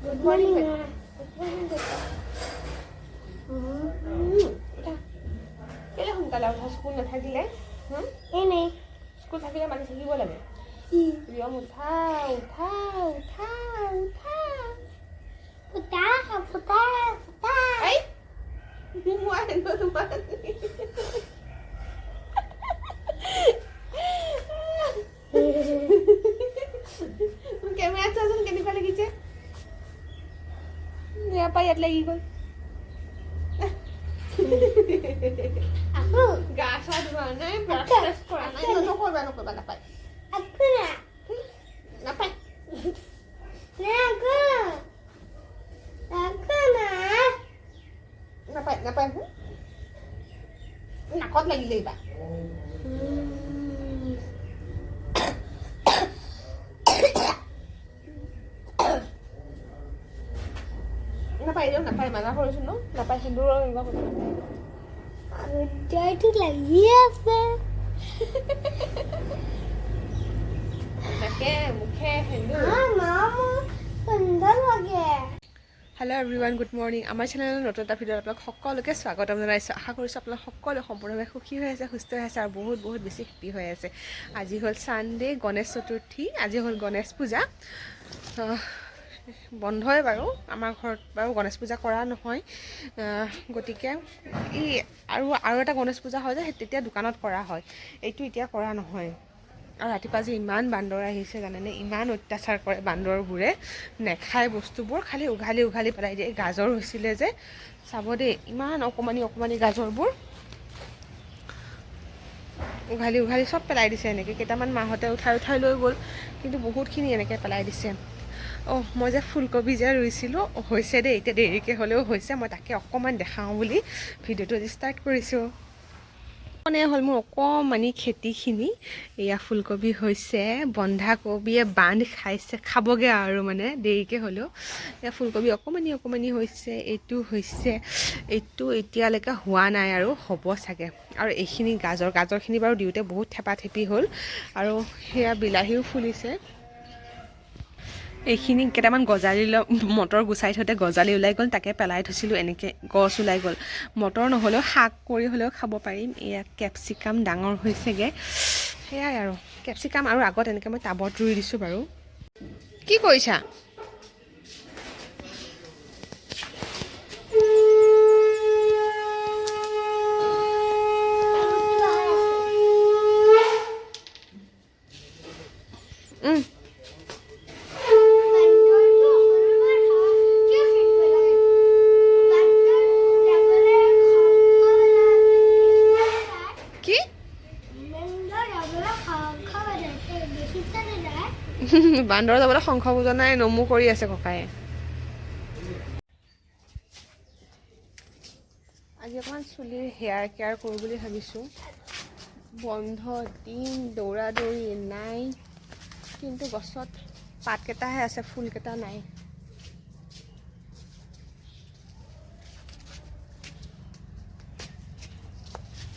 Good morning. কেলে সোনকালে উঠা স্কুল নাথাকিলে এনেই স্কুল থাকিলে মানি থাকিব লাগে প্ৰিয়ম উঠা উঠা উঠা উঠা ফুটা ফুটা ফুটা এই মই তোমাৰ কেমেৰাত চোৱাচোন কেনেকুৱা লাগিছে ইয়াৰ পৰা ইয়াত লাগি গ'ল aku গা চা ধোৱা নাই ব্ৰাছ কৰা নাই নকৰিবা নাপায় aku নাপায় নাপায় নাকত লাগিলে এইবাৰ নাপায় মানা কৰিছো ন নাপায় সেন্দুৰ এনেকুৱা কৰিছো kerja itu lagi apa তাকে মুখে সেন্দুৰ mama bentar lagi hello' everyone good morning আমাৰ চেনেলৰ নতুন এটা ভিডিঅ'ত আপোনালোক সকলোকে স্বাগতম জনাইছোঁ আশা কৰিছোঁ আপোনালোক সকলোৱে সম্পূৰ্ণভাৱে সুখী হৈ আছে সুস্থ হৈ আছে আৰু বহুত বেছি হেপী হৈ আছে আজি হ'ল ছানডে গণেশ চতুৰ্থী আজি হ'ল গণেশ পূজা বন্ধই বাৰু আমাৰ ঘৰত বাৰু গণেশ পূজা কৰা নহয় গতিকে আৰু এটা গণেশ পূজা হয় যে তেতিয়া দোকানত কৰা হয় এইটো এতিয়া কৰা নহয় আৰু ৰাতিপুৱা যে ইমান বান্দৰ আহিছে জানেনে ইমান অত্যাচাৰ কৰে বান্দৰবোৰে নেখায় বস্তুবোৰ খালি উঘালি পেলাই দিয়ে গাজৰ হৈছিলে যে চাব দেই ইমান অকণমানি গাজৰবোৰ উঘালি চব পেলাই দিছে এনেকৈ কেইটামান মাহঁতে উঠাই লৈ গ'ল কিন্তু বহুতখিনি এনেকৈ পেলাই দিছে মই যে ফুলকবি যে ৰুইছিলোঁ হৈছে দেই এতিয়া দেৰিকৈ হ'লেও হৈছে মই তাকে অকণমান দেখাওঁ বুলি ভিডিঅ'টো আজি ষ্টাৰ্ট কৰিছোঁ মানে হ'ল মোৰ অকণমানি খেতিখিনি এয়া ফুলকবি হৈছে বন্ধাকবিয়ে বান্ধ খাবগৈ আৰু মানে দেৰিকৈ হ'লেও এয়া ফুলকবি অকণমানি হৈছে এইটো এতিয়ালৈকে হোৱা নাই আৰু হ'ব চাগে আৰু এইখিনি গাজৰখিনি বাৰু দিওঁতে বহুত থেপাথেপি হ'ল আৰু সেয়া বিলাহীও ফুলিছে এইখিনি কেইটামান মটৰ গুচাই থওঁতে গজালি ওলাই গ'ল তাকে পেলাই থৈছিলোঁ এনেকৈ গছ ওলাই গ'ল মটৰ নহ'লেও শাক কৰি হ'লেও খাব পাৰিম এয়া কেপচিকাম ডাঙৰ হৈছেগৈ সেয়াই আৰু কেপচিকাম আৰু আগত এনেকৈ মই টাবত ৰুই দিছোঁ বাৰু কি কৰিছা বান্দৰ যাবলৈ শংখ বুজনাই নমু কৰি আছে ককায়ে আজি অকণমান চুলিৰ হেয়াৰ কেয়াৰ কৰোঁ বুলি ভাবিছোঁ বন্ধ দিন দৌৰি নাই কিন্তু গছত পাতকেইটাহে আছে ফুলকেইটা নাই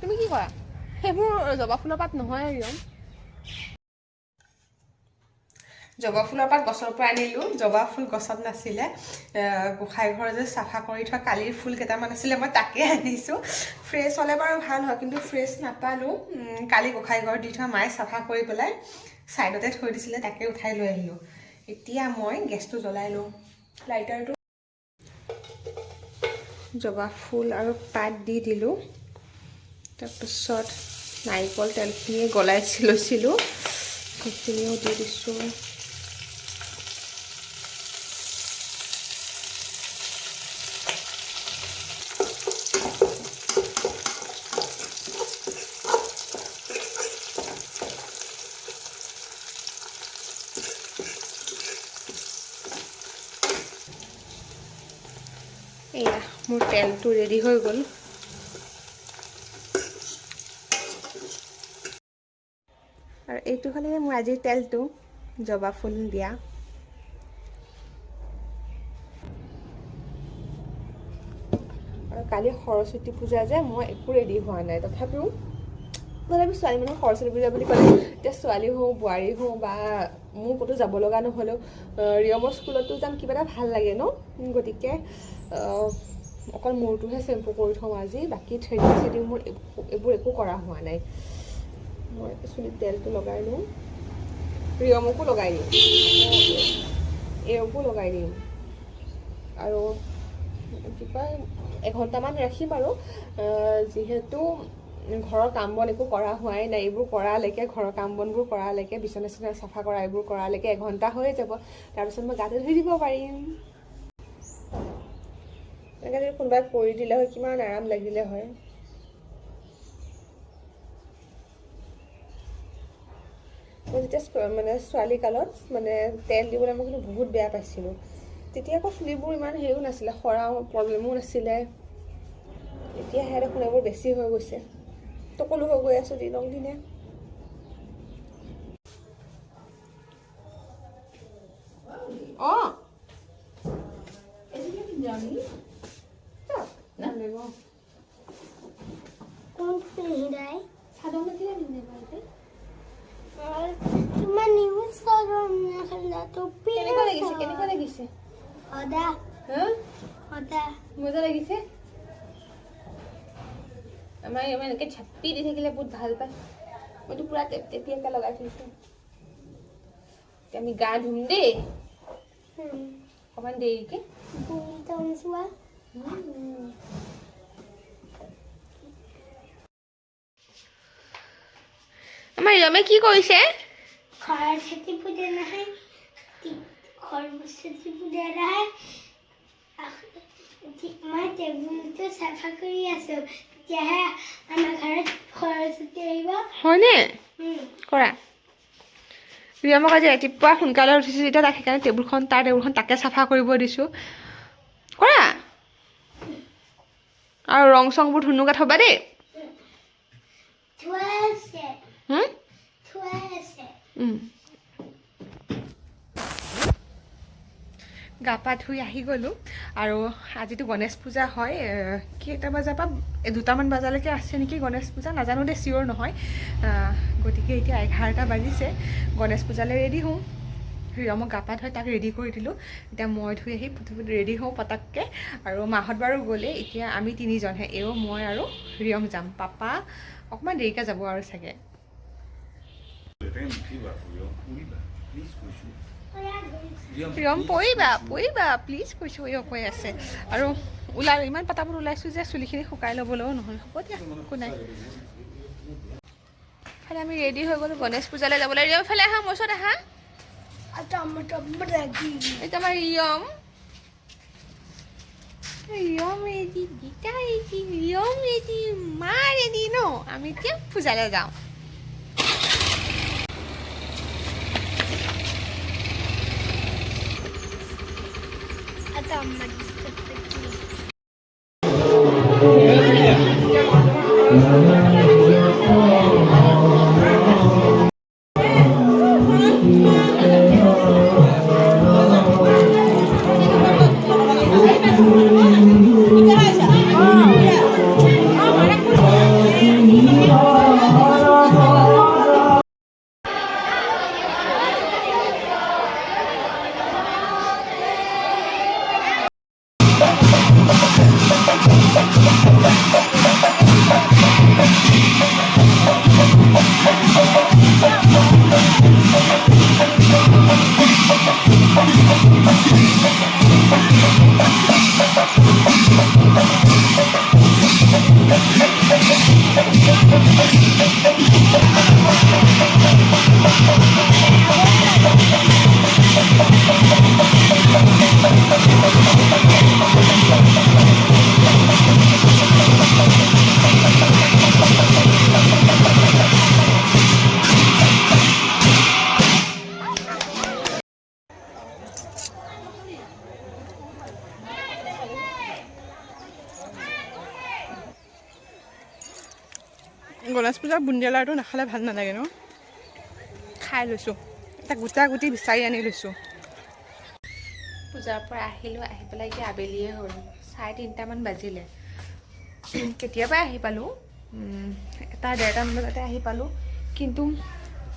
তুমি কি কৰা সেইবোৰ জবা ফুলৰ পাত নহয় ৰিয়ম জবা ফুলৰ পাত গছৰ পৰা আনিলোঁ জবা ফুল গছত নাছিলে গোঁসাই ঘৰ যে চাফা কৰি থোৱা কালিৰ ফুল কেইটামান আছিলে মই তাকে আনিছোঁ ফ্ৰেছ হ'লে বাৰু ভাল হয় কিন্তু ফ্ৰেছ নাপালোঁ কালি গোঁসাই ঘৰ দি থোৱা মায়ে চাফা কৰি পেলাই ছাইডতে থৈ দিছিলে তাকে উঠাই লৈ আহিলোঁ এতিয়া মই গেছটো জ্বলাই লওঁ লাইটাৰটো জবা ফুল আৰু পাত দি দিলোঁ তাৰপিছত নাৰিকল তেলখিনি গলাই লৈছিলোঁ সেইখিনিও দি দিছোঁ এয়া মোৰ তেলটো ৰেডি হৈ গ'ল আৰু এইটো হ'লে মোৰ আজিৰ তেলটো জবা ফুল দিয়া আৰু কালি সৰস্বতী পূজা যে মই একো ৰেডি হোৱা নাই তথাপিও তথাপি ছোৱালী মানুহ সৰস্বতী পূজা বুলি ক'লে এতিয়া ছোৱালী হওঁ বোৱাৰী হওঁ বা মোৰ ক'তো যাব লগা নহ'লেও ৰিয়মৰ স্কুলতো যাম কিবা এটা ভাল লাগে ন গতিকে অকল মূৰটোহে চেম্পু কৰি থওঁ আজি বাকী থ্ৰেডিং চেডিং মোৰ এইবোৰ একো কৰা হোৱা নাই মই চুলিত তেলটো লগাই লওঁ ৰিয়মকো লগাই দিওঁ এওঁকো লগাই দিম আৰু কি কয় এঘণ্টামান ৰাখিম আৰু যিহেতু ঘৰৰ কাম বন একো কৰা হোৱাই নাই এইবোৰ কৰালৈকে ঘৰৰ কাম বনবোৰ কৰালৈকে বিচনা চিচনা চাফা কৰা এইবোৰ কৰালৈকে এঘণ্টা হৈ যাব তাৰপিছত মই গাতে ধুই দিব পাৰিম এনেকৈ যদি কোনোবাই কৰি দিলে হয় কিমান আৰাম লাগিলে হয় মই যেতিয়া মানে ছোৱালী কালত মানে তেল দিবলৈ মই কিন্তু বহুত বেয়া পাইছিলোঁ তেতিয়া আকৌ চুলিবোৰ ইমান হেৰিও নাছিলে সৰা প্ৰব্লেমো নাছিলে এতিয়াহে দেখোন এইবোৰ বেছি হৈ গৈছে টকলো হৈ গৈ আছোঁ দিনক দিনে অঁ কোন পিন্ধাই চাদৰ মেখেলা পিন্ধে বাৰু তোমাৰ নিউজ চাদৰ মেখেলা টুপি কেনেকুৱা লাগিছে সদা হা সদা মজা লাগিছে আমাৰ এনেকৈ ঝাপি দি থাকিলে বহুত ভাল পায় মইতো পুৰা টেপিয়াকৈ লগাই থৈছোঁ এতিয়া আমি গা ধুম দেই অকণমান দেৰিকৈ চোৱা আমাৰ ৰিয়মে কি কৰিছে সৰস্বতী পূজা নহয় সৰস্বতী পূজা নহয় মই টেবুলটো চাফা কৰি আছোঁ তেতিয়াহে আমাৰ ঘৰত সৰস্বতী আহিব হয়নে কৰা ৰিয়মক আজি ৰাতিপুৱা সোনকালে উঠিছোঁ যেতিয়া তাক সেইকাৰণে টেবুলখন তাকে চাফা কৰিব দিছোঁ কৰা আৰু ৰং চংবোৰ ধুনুকা থবা দেই থোৱা আছে গা পা ধুই আহি গ'লোঁ আৰু আজিতো গণেশ পূজা হয় কেইটা বজাৰ পৰা 2টামান বজালৈকে আছে নেকি গণেশ পূজা নাজানো দে চিয়'ৰ নহয় গতিকে এতিয়া 11টা বাজিছে গণেশ পূজালৈ ৰেডি হওঁ ৰিয়মক গা পা ধুই তাক ৰেডি কৰি দিলোঁ এতিয়া মই ধুই আহি ৰেডি হওঁ পটাককৈ আৰু মাহঁত বাৰু গ'লে এতিয়া আমি 3জনহে এও মই আৰু ৰিয়ম যাম পাপা অকণমান দেৰিকৈ যাব আৰু চাগে ৰিয়ম পৰিবা প্লিজ কৈছোঁ এও কৈ আছে আৰু ইমান পটাপট ওলাইছোঁ যে চুলিখিনি শুকাই ল'বলৈও নহয় হ'ব দিয়া একো নাই খালি আমি ৰেডি হৈ গ'লোঁ গণেশ পূজালৈ যাবলৈ ৰিয়ম ফালে আহা মোৰ ওচৰত আহা এইটো আমাৰ ৰিয়ম ৰেডি গীতা ৰেডি ৰিয়ম ৰেডি মা ৰেডি ন আমি এতিয়া পূজালৈ যাওঁ গণেশ পূজাৰ বুন্দিয়া লাড়ুটো নাখালে ভাল নালাগে ন খাই লৈছোঁ এটা গোটা গুটি বিচাৰি আনি লৈছোঁ পূজাৰ পৰা আহিলোঁ আহি পেলাই এতিয়া আবেলিয়ে হ'ল 3:30মান বাজিলে কেতিয়াবাই আহি পালোঁ এটা 1:30 বজাতে আহি পালোঁ। কিন্তু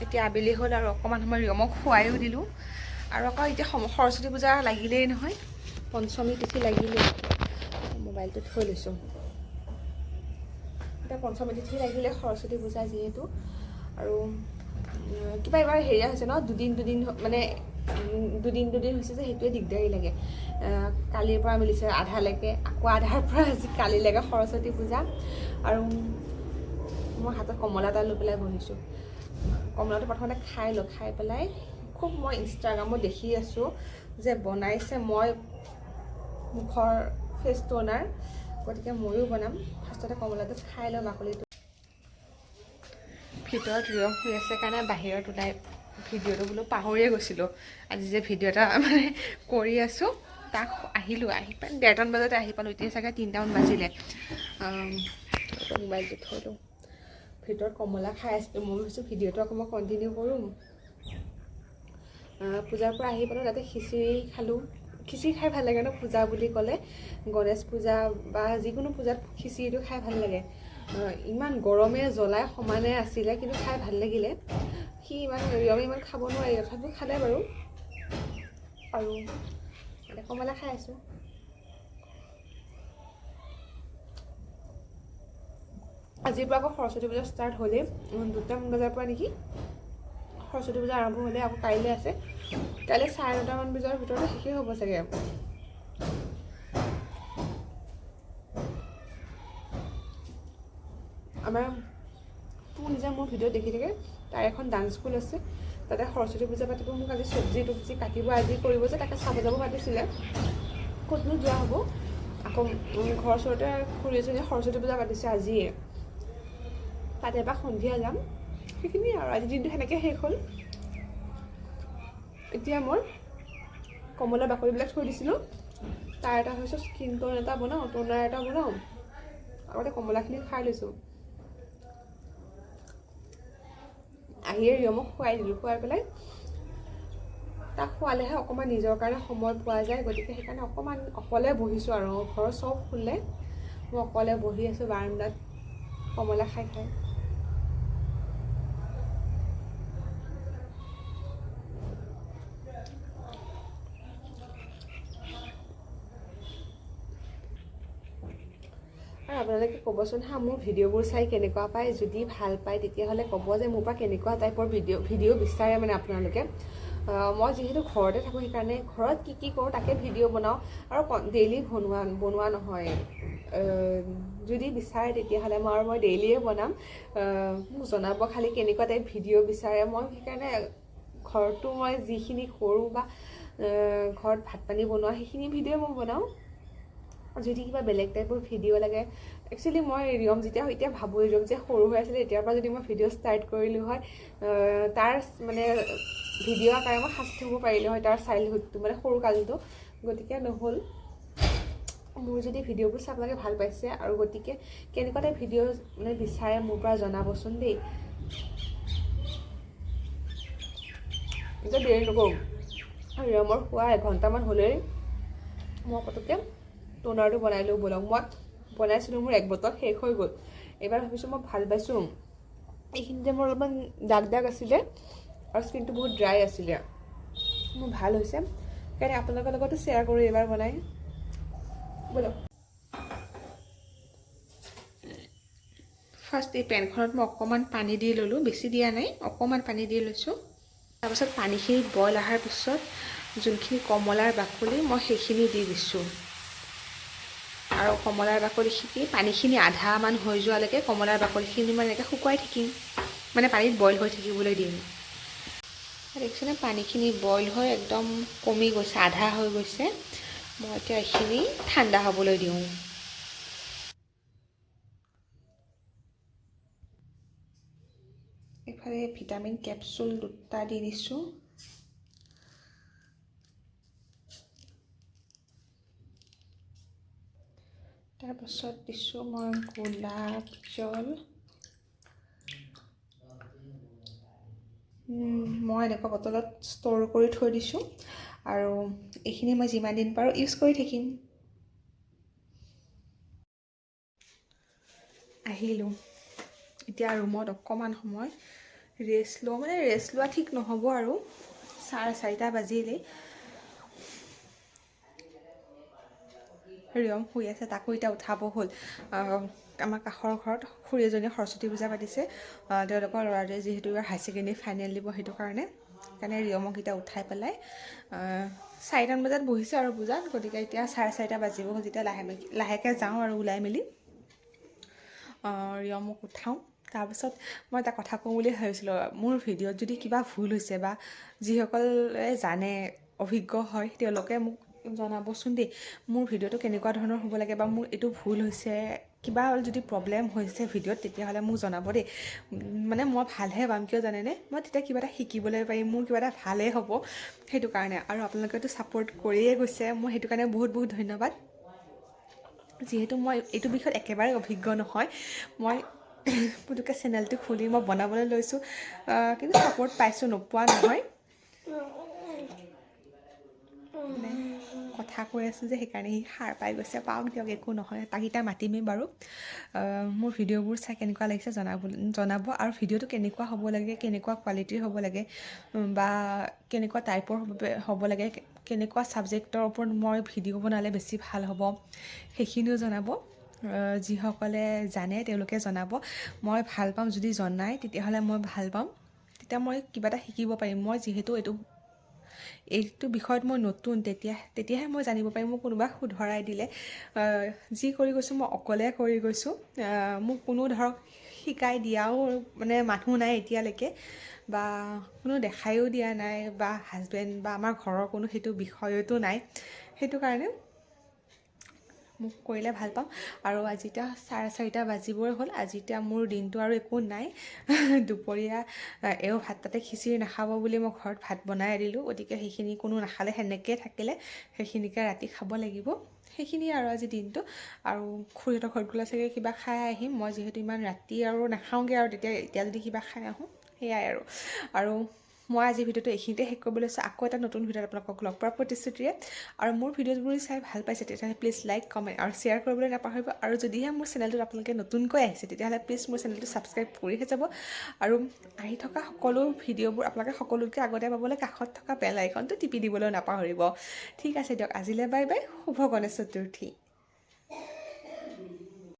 এতিয়া আবেলি হ'ল আৰু অকণমান সময় ৰিয়মক খুৱাইও দিলোঁ। আৰু আকৌ এতিয়া সৰস্বতী পূজা লাগিলেই নহয়, পঞ্চমী তিথি লাগিলেই। মোবাইলটো থৈ লৈছোঁ। এতিয়া পঞ্চমী তিথি লাগিলে, সৰস্বতী পূজা যিহেতু। আৰু কিবা এবাৰ হেৰিয়া হৈছে ন, দুদিন মানে দুদিন হৈছে যে, সেইটোৱে দিগদাৰী লাগে। কালিৰ পৰা মিলিছে আধালৈকে, আকৌ আধাৰ পৰা আজি কালিলৈকে সৰস্বতী পূজা। আৰু মই হাতত কমলা এটা লৈ পেলাই বহিছোঁ। কমলাটো প্ৰথমতে খাই লওঁ, খাই পেলাই খুব মই ইনষ্টাগ্ৰামত দেখি আছোঁ যে বনাইছে মই মুখৰ ফেচ টোনাৰ, গতিকে ময়ো বনাম। ফাৰ্ষ্টতে কমলাটো খাই লওঁ, বাকলিটো। ভিতৰত ৰিয়ম শুই আছে কাৰণে বাহিৰত ওলাই ভিডিঅ'টো বোলো পাহৰিয়ে গৈছিলোঁ। আজি যে ভিডিঅ' এটা মানে কৰি আছোঁ, তাক আহিলোঁ, আহি পাই 1:30 বজাতে আহি পালোঁ। এতিয়া চাগে 3টামান বাজিলে। মোবাইলটো থৈ লওঁ। ভিতৰত কমলা খাই আছিলোঁ। মই ভাবিছোঁ ভিডিঅ'টো আকৌ মই কণ্টিনিউ কৰোঁ। পূজাৰ পৰা আহি পালোঁ, তাতে খিচিৰি খালোঁ। খিচিৰি খাই ভাল লাগে ন, পূজা বুলি ক'লে। গণেশ পূজা বা যিকোনো পূজাত খিচিৰিটো খাই ভাল লাগে। ইমান গৰমে জ্বলাই সমানে আছিলে, কিন্তু খাই ভাল লাগিলে। ৰিয়মে ইমান খাব নোৱাৰি, তথাপিও খালে বাৰু। আৰু কমলা খাই আছোঁ। আজিৰ পৰা আকৌ সৰস্বতী পূজা ষ্টাৰ্ট হ'লেই, 2টামান বজাৰ পৰা নেকি সৰস্বতী পূজা আৰম্ভ হ'লে। আকৌ কাইলৈ আছে, কাইলৈ 9:30মান বজাৰ ভিতৰতে শেষেই হ'ব চাগে। আমাৰ যে মোৰ ভিডিঅ' দেখি থাকে, তাৰ এখন ডান্স স্কুল আছে, তাতে সৰস্বতী পূজা পাতিব। মোক আজি চব্জি কাটিব আজি কৰিব যে, তাকে চাব যাব পাতিছিলে। ক'তনো যোৱা হ'ব। আকৌ ঘৰৰ ওচৰতে খুৰী এজনীয়ে সৰস্বতী পূজা পাতিছে আজিয়ে, তাতে এবাৰ সন্ধিয়া যাম। সেইখিনিয়ে আৰু আজিৰ দিনটো সেনেকৈ শেষ হ'ল। এতিয়া মই কমলা বাকলিবিলাক থৈ দিছিলোঁ, তাৰ এটা হৈছে স্কিন টোন এটা বনাওঁ, টোনাৰ এটা বনাওঁ। আগতে কমলাখিনি খাই লৈছোঁ। আহিয়ে ৰিয়মক খুৱাই দিলোঁ। খুৱাই পেলাই তাক খোৱালেহে অকণমান নিজৰ কাৰণে সময় পোৱা যায়। গতিকে সেইকাৰণে অকণমান অকলে বহিছোঁ আৰু। ঘৰৰ চব শুলে, মই অকলে বহি আছোঁ বাৰান্দাত কমলা খাই খাই। আৰু আপোনালোকে ক'বচোন হা, মোৰ ভিডিঅ'বোৰ চাই কেনেকুৱা পায়। যদি ভাল পায় তেতিয়াহ'লে ক'ব যে মোৰ পৰা কেনেকুৱা টাইপৰ ভিডিঅ' বিচাৰে মানে আপোনালোকে। মই যিহেতু ঘৰতে থাকোঁ, সেইকাৰণে ঘৰত কি কৰোঁ তাকে ভিডিঅ' বনাওঁ। আৰু ডেইলি বনোৱা নহয়। যদি বিচাৰে তেতিয়াহ'লে মই ডেইলিয়ে বনাম। মোক জনাব খালি কেনেকুৱা টাইপ ভিডিঅ' বিচাৰে। মই সেইকাৰণে ঘৰটো মই যিখিনি কৰোঁ বা ঘৰত ভাত পানী বনোৱা সেইখিনি ভিডিঅ' মই বনাওঁ। যদি কিবা বেলেগ টাইপৰ ভিডিঅ' লাগে, একচুৱেলি মই ৰিয়ম এতিয়া ভাবোঁ, ৰিয়ম যে সৰু হৈ আছিলে তেতিয়াৰ পৰা যদি মই ভিডিঅ' ষ্টাৰ্ট কৰিলোঁ হয়, তাৰ মানে ভিডিঅ' আকাৰে মই সাঁচি থ'ব পাৰিলোঁ হয় তাৰ চাইল্ডহুডটো, মানে সৰু কালটো। গতিকে নহ'ল। মোৰ যদি ভিডিঅ'বোৰ চাব লাগে, ভাল পাইছে আৰু গতিকে কেনেকুৱা টাইপ ভিডিঅ' মানে বিচাৰে মোৰ পৰা জনাবচোন দেই। এতিয়া দেৰি নকৰোঁ, ৰিয়মৰ খোৱা 1 ঘণ্টামান হ'লেই মই পটককৈ টোনাৰটো বনাই লওঁ ব'লক। মই বনাইছিলোঁ, মোৰ 1 বটল শেষ হৈ গ'ল। এইবাৰ ভাবিছোঁ মই ভাল পাইছোঁ। এইখিনিতে মোৰ অলপমান দাগ আছিলে আৰু স্কিনটো বহুত ড্ৰাই আছিলে, মোৰ ভাল হৈছে। সেইকাৰণে আপোনালোকৰ লগতো শ্বেয়াৰ কৰোঁ এইবাৰ বনাই ব'লক। ফাৰ্ষ্ট এই পেনখনত মই অকণমান পানী দি ল'লোঁ, বেছি দিয়া নাই, অকণমান পানী দি লৈছোঁ। তাৰপাছত পানীখিনি বইল অহাৰ পিছত যোনখিনি কমলাৰ বাকলি মই সেইখিনি দি দিছোঁ। আৰু কমলাৰ বাকলিখিনি পানীখিনি আধামান হৈ যোৱালৈকে কমলাৰ বাকলিখিনি মানে এনেকৈ শুকুৱাই থাকিম, মানে পানীত বইল হৈ থাকিবলৈ দিম। দেখিছেনে, পানীখিনি বইল হৈ একদম কমি গৈছে, আধা হৈ গৈছে। মই এতিয়া এইখিনি ঠাণ্ডা হ'বলৈ দিওঁ। এইফালে ভিটামিন কেপচুল 2টা দি দিছোঁ। তাৰপাছত দিছোঁ মই গোলাপ জল। মই এনেকুৱা বটলত ষ্ট'ৰ কৰি থৈ দিছোঁ আৰু এইখিনি মই যিমান দিন পাৰোঁ ইউজ কৰি থাকিম। আহিলোঁ, এতিয়া ৰুমত অকণমান সময় ৰেষ্ট লওঁ, মানে ৰেষ্ট লোৱা ঠিক নহ'ব আৰু 4:30 বাজিলেই। ৰিয়ম শুই আছে, তাকো এতিয়া উঠাব হ'ল। আমাৰ কাষৰ ঘৰত খুৰী এজনীয়ে সৰস্বতী পূজা পাতিছে, তেওঁলোকৰ ল'ৰাটোৱে যিহেতু এইবাৰ হাই ছেকেণ্ডেৰী ফাইনেল দিব, সেইটো কাৰণে ৰিয়মক এতিয়া উঠাই পেলাই 4টামান বজাত বহিছে আৰু পূজাত, গতিকে এতিয়া 4:30 বাজিব, যেতিয়া লাহেকৈ যাওঁ আৰু ওলাই মেলি ৰিয়মক উঠাওঁ। তাৰপিছত মই এটা কথা কওঁ বুলি ভাবিছিলোঁ, মোৰ ভিডিঅ'ত যদি কিবা ভুল হৈছে বা যিসকলে জানে অভিজ্ঞ হয় তেওঁলোকে মোক জনাবচোন দেই, মোৰ ভিডিঅ'টো কেনেকুৱা ধৰণৰ হ'ব লাগে বা মোৰ এইটো ভুল হৈছে, কিবা যদি প্ৰব্লেম হৈছে ভিডিঅ'ত, তেতিয়াহ'লে মোক জনাব দেই। মানে মই ভালহে পাম, কিয় জানেনে, মই তেতিয়া কিবা এটা শিকিবলৈ পাৰিম, মোৰ কিবা এটা ভালেই হ'ব, সেইটো কাৰণে। আৰু আপোনালোকেতো ছাপোৰ্ট কৰিয়ে গৈছে, মই সেইটো কাৰণে বহুত বহুত ধন্যবাদ। যিহেতু মই এইটো বিষয়ত একেবাৰে অভিজ্ঞ নহয়, মই পুতুককৈ চেনেলটো খুলি মই বনাবলৈ লৈছোঁ, কিন্তু ছাপোৰ্ট পাইছোঁ, নোপোৱা নহয়। মানে কথা কৈ আছোঁ যে সেইকাৰণে সি সাৰ পাই গৈছে, পাওক দিয়ক, একো নহয়, তাক এতিয়া মাতিমেই বাৰু। মোৰ ভিডিঅ'বোৰ চাই কেনেকুৱা লাগিছে জনাব, আৰু ভিডিঅ'টো কেনেকুৱা হ'ব লাগে, কেনেকুৱা কোৱালিটিৰ হ'ব লাগে, বা কেনেকুৱা টাইপৰ হ'ব লাগে, কেনেকুৱা ছাবজেক্টৰ ওপৰত মই ভিডিঅ' বনালে বেছি ভাল হ'ব, সেইখিনিও জনাব। যিসকলে জানে তেওঁলোকে জনাব, মই ভাল পাম যদি জনাই, তেতিয়াহ'লে মই ভাল পাম, তেতিয়া মই কিবা এটা শিকিব পাৰিম। মই যিহেতু এইটো বিষয়ত মই নতুন, তেতিয়াহে মই জানিব পাৰিম, মোক কোনোবা শুধৰাই দিলে। যি কৰি গৈছোঁ মই অকলে কৰি গৈছোঁ, মোক কোনো ধৰক শিকাই দিয়াও মানে মানুহ নাই এতিয়ালৈকে, বা কোনো দেখায়ো দিয়া নাই, বা হাজবেণ্ড বা আমাৰ ঘৰৰ কোনো সেইটো বিষয়তো নাই, সেইটো কাৰণে মোক কৰিলে ভাল পাম। আৰু আজি এতিয়া 4:30 বাজিবই হ'ল, আজি এতিয়া মোৰ দিনটো আৰু একো নাই। দুপৰীয়া এওঁ ভাত তাতে খিচিৰি নাখাব বুলি মই ঘৰত ভাত বনাই দিলোঁ, গতিকে সেইখিনি কোনো নাখালে, সেনেকৈ থাকিলে, সেইখিনিকে ৰাতি খাব লাগিব। সেইখিনিয়ে আৰু আজি দিনটো। আৰু খুৰীহঁতৰ ঘৰত গ'লে চাগে কিবা খাই আহিম, মই যিহেতু ইমান ৰাতি আৰু নাখাওঁগৈ, আৰু এতিয়া যদি কিবা খাই আহোঁ, সেয়াই আৰু মই আজি ভিডিঅ'টো এইখিনিতে শেষ কৰিবলৈ লৈছোঁ। আকৌ এটা নতুন ভিডিঅ'ত আপোনালোকক লগ পোৱাৰ প্ৰতিশ্ৰুতিৰে। আৰু মোৰ ভিডিঅ'বোৰ চাই ভাল পাইছে তেতিয়াহ'লে প্লিজ লাইক, কমেণ্ট আৰু শ্বেয়াৰ কৰিবলৈ নাপাহৰিব। আৰু যদিহে মোৰ চেনেলটোত আপোনালোকে নতুনকৈ আহিছে, তেতিয়াহ'লে প্লিজ মোৰ চেনেলটো ছাবস্ক্ৰাইব কৰিহে যাব। আৰু আহি থকা সকলো ভিডিঅ'বোৰ আপোনালোকে সকলোতকৈ আগতে পাবলৈ কাষত থকা বেল আইকনটো টিপি দিবলৈ নাপাহৰিব। ঠিক আছে দিয়ক, আজিলৈ বাই বাই, শুভ গণেশ চতুৰ্থী।